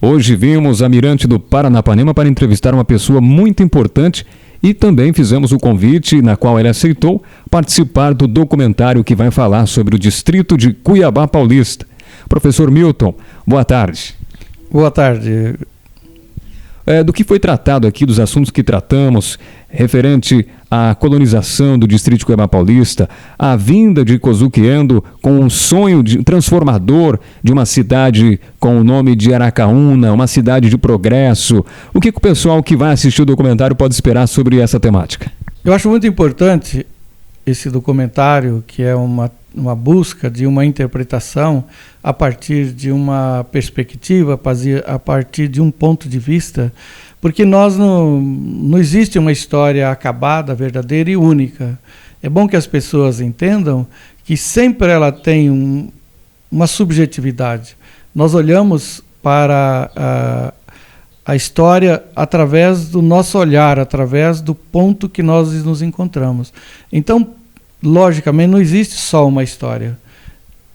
Hoje vimos a Mirante do Paranapanema para entrevistar uma pessoa muito importante e também fizemos o convite, na qual ele aceitou, participar do documentário que vai falar sobre o distrito de Cuiabá Paulista. Professor Milton, boa tarde. Boa tarde. Do que foi tratado aqui, dos assuntos que tratamos, referente à colonização do distrito de Cuiabá Paulista, a vinda de Kozuki Endo com um sonho transformador de uma cidade com o nome de Aracaúna, uma cidade de progresso. O que o pessoal que vai assistir o documentário pode esperar sobre essa temática? Eu acho muito importante esse documentário, que é uma busca de uma interpretação a partir de uma perspectiva, a partir de um ponto de vista, porque não existe uma história acabada, verdadeira e única. É bom que as pessoas entendam que sempre ela tem uma subjetividade. Nós olhamos para a história através do nosso olhar, através do ponto que nós nos encontramos. Então, logicamente, não existe só uma história.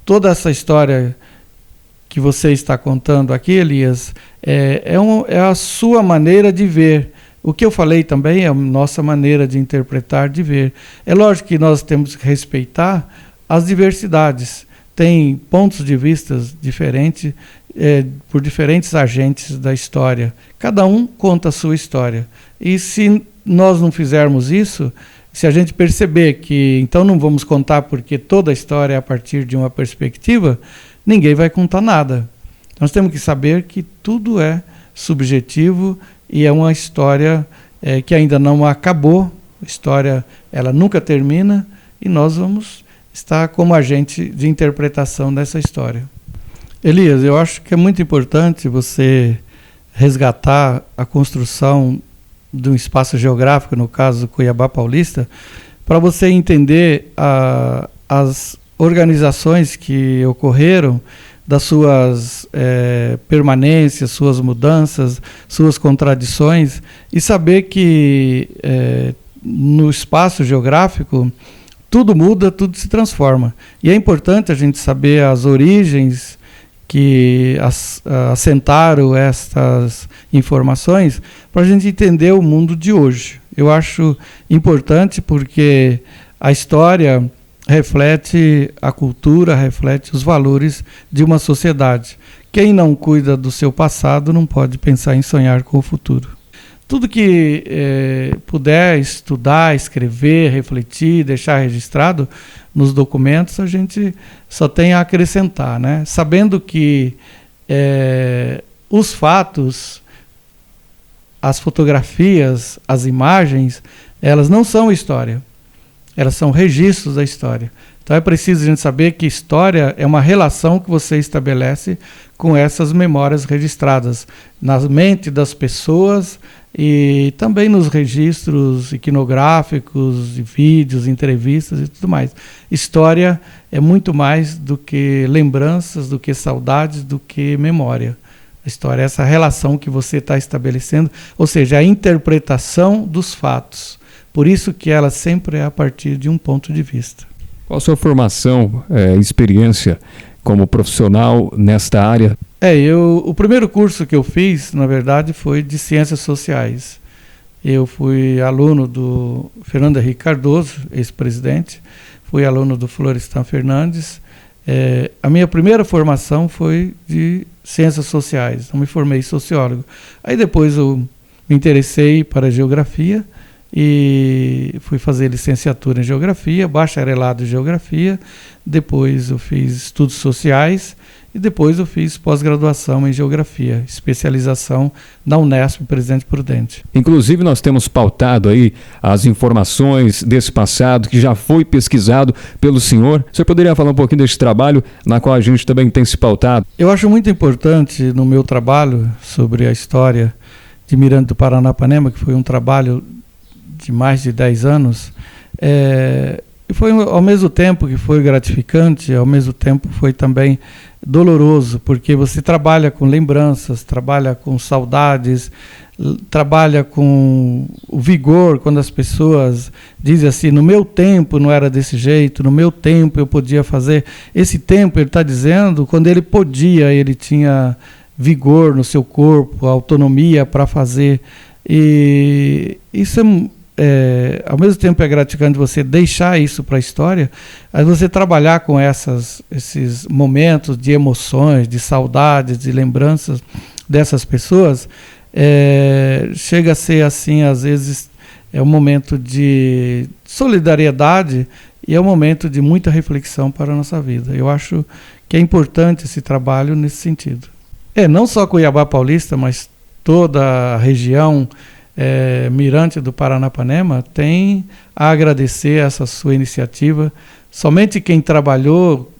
Toda essa história que você está contando aqui, Elias, é a sua maneira de ver. O que eu falei também é a nossa maneira de interpretar, de ver. É lógico que nós temos que respeitar as diversidades. Tem pontos de vista diferentes por diferentes agentes da história. Cada um conta a sua história. E se nós não fizermos isso, se a gente perceber que então não vamos contar porque toda a história é a partir de uma perspectiva, ninguém vai contar nada. Nós temos que saber que tudo é subjetivo e é uma história que ainda não acabou. A história ela nunca termina e nós vamos estar como agente de interpretação dessa história. Elias, eu acho que é muito importante você resgatar a construção de um espaço geográfico, no caso Cuiabá Paulista, para você entender as organizações que ocorreram, das suas permanências, suas mudanças, suas contradições, e saber que no espaço geográfico tudo muda, tudo se transforma. E é importante a gente saber as origens que assentaram estas informações para a gente entender o mundo de hoje. Eu acho importante porque a história reflete a cultura, reflete os valores de uma sociedade. Quem não cuida do seu passado não pode pensar em sonhar com o futuro. Tudo que puder estudar, escrever, refletir, deixar registrado nos documentos, a gente só tem a acrescentar, né? Sabendo que os fatos, as fotografias, as imagens, elas não são história, elas são registros da história. Então é preciso a gente saber que história é uma relação que você estabelece com essas memórias registradas na mente das pessoas e também nos registros iconográficos, de vídeos, entrevistas e tudo mais. História é muito mais do que lembranças, do que saudades, do que memória. A história é essa relação que você está estabelecendo, ou seja, a interpretação dos fatos. Por isso que ela sempre é a partir de um ponto de vista. Qual a sua formação, experiência como profissional nesta área? O primeiro curso que eu fiz, na verdade, foi de Ciências Sociais. Eu fui aluno do Fernando Henrique Cardoso, ex-presidente, fui aluno do Florestan Fernandes. A minha primeira formação foi de Ciências Sociais, eu me formei sociólogo. Aí depois eu me interessei para Geografia e fui fazer licenciatura em Geografia, bacharelado em Geografia, depois eu fiz Estudos Sociais e depois eu fiz pós-graduação em Geografia, especialização na Unesp Presidente Prudente. Inclusive nós temos pautado aí as informações desse passado que já foi pesquisado pelo senhor. O senhor poderia falar um pouquinho desse trabalho na qual a gente também tem se pautado? Eu acho muito importante no meu trabalho sobre a história de Mirante do Paranapanema, que foi um trabalho de mais de 10 anos, e foi ao mesmo tempo que foi gratificante, ao mesmo tempo foi também doloroso, porque você trabalha com lembranças, trabalha com saudades, trabalha com o vigor, quando as pessoas dizem assim, no meu tempo não era desse jeito, no meu tempo eu podia fazer. Esse tempo, ele está dizendo, quando ele podia, ele tinha vigor no seu corpo, autonomia para fazer. E isso ao mesmo tempo é gratificante você deixar isso para a história, mas você trabalhar com esses momentos de emoções, de saudades, de lembranças dessas pessoas, chega a ser assim, às vezes é um momento de solidariedade e é um momento de muita reflexão para a nossa vida. Eu acho que é importante esse trabalho nesse sentido. Não só Cuiabá Paulista, mas toda a região Mirante do Paranapanema tem a agradecer essa sua iniciativa. Somente quem trabalhou,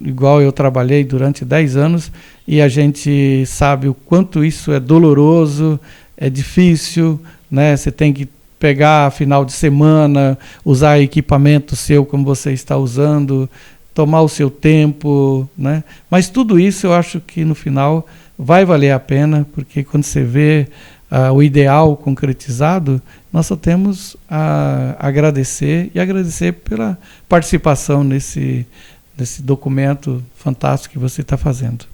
igual eu trabalhei durante 10 anos, e a gente sabe o quanto isso é doloroso, é difícil, né? Você tem que pegar final de semana, usar equipamento seu como você está usando, tomar o seu tempo, né? Mas tudo isso eu acho que no final vai valer a pena, porque quando você vê o ideal concretizado, nós só temos a agradecer, e agradecer pela participação nesse documento fantástico que você está fazendo.